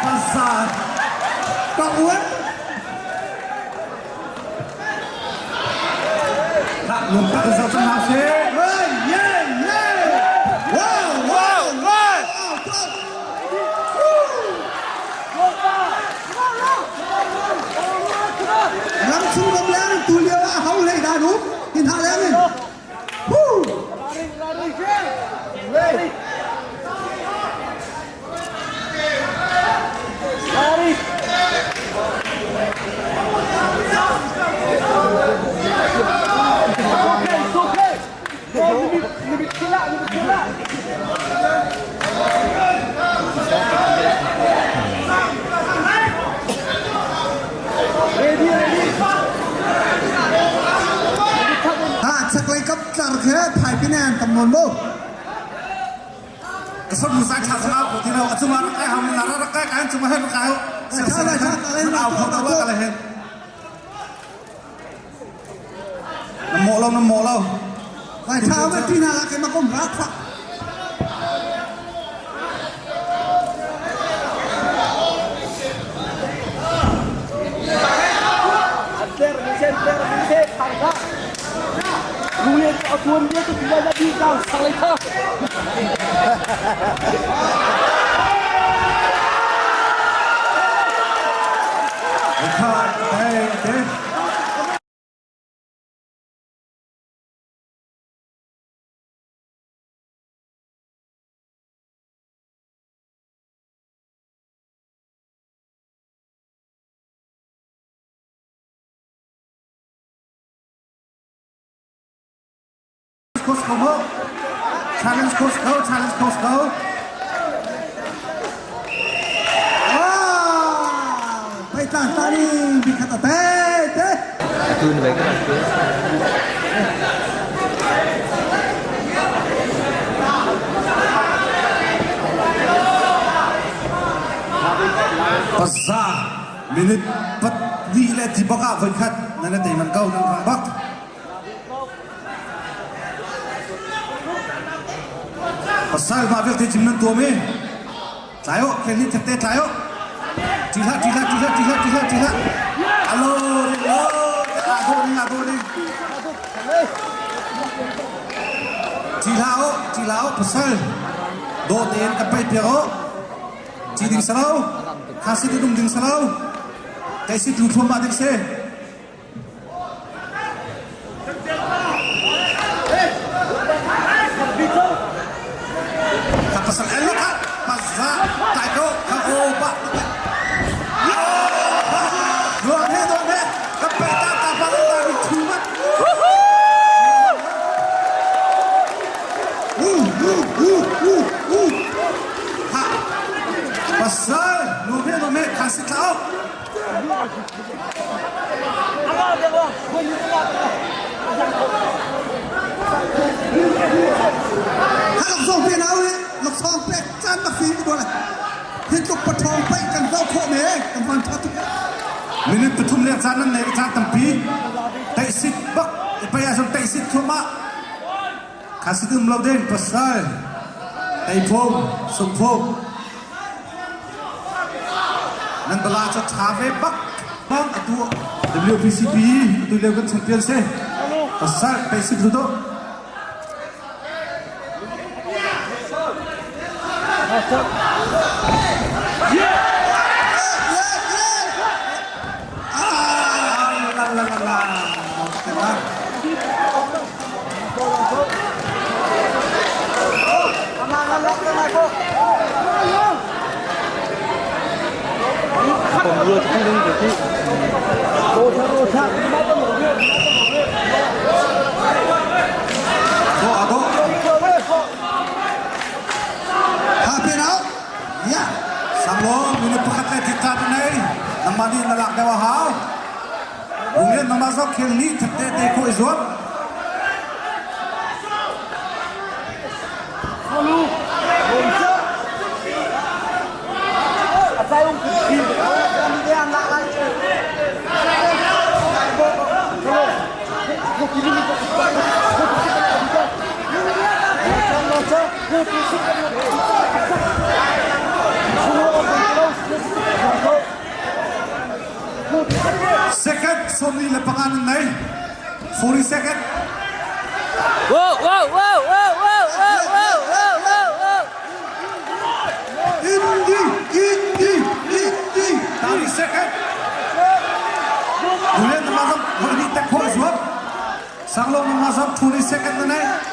Pasal kau buat tak lupa sesuatu nasi. Langsung kembali tulia hau leh dah nu, hina leh ni. Thai Pinan tầm nôn bố số một sai chả sao của thì nào chúng ta cái hầm là nó cái chúng ta hết cái sao lại nó ảo không đâu cái này nằm mộ lâu tại sao mà Tina là cái mà không rác phật Mungkin aturan dia tu tidak jadi kau salah kau. Costco, challenge Costco. Wow, baiklah tadi dikata teh. Itu ni baik kan? Pasal minit 4 วิและที่บอกว่าคัดนั่นแต่มันเก่านั่นฟังบักPasal mafia di jimnan tua me, cayo, Kelly tete cayo, jihad, halo, aku ni, jilao, pasal, do ten kapai piao, jiding salau, kasih ding salau, kasih lupa madik se. Pasal elok kan, pasal tayo kaoba. Dua me, kapita tapal lagi cuma. Ha, pasal dua me kasih tahu. Kalau zombie nào ấy, lục song pek chân mà phí cái đồ này, hiện lục bật thòng pek cần giao khổ này, cần hoàn tất. Mình bật thùng liệt ra nên này ra tầm phí, tay xịt bắc, bây giờ xong tay xịt thua mạ, khá sĩ tùm lâu đen, bật sai, tay phong, sông phong, nên bà la cho trả về bắc, băng ở tùa, WPCP, tùy leo gần champion xe, bật sai, tay xịt thua đó. Còn vừa thì không được chứ. Minit pakat na kita tunay namani nalak na wahaw Bungin namasok Kelly tete ko izot Halo Bonsa Atayong kid kami dia anak lagi Ko kini ko Second, Sony lapangan ng nai. 40 second. Wow, wow, wow, wow, wow, wow, wow, wow, wow, wow. Indi. 30 second. Dulian namazam, wali tak hol zwab. Sanglong namazam 20 second na nai.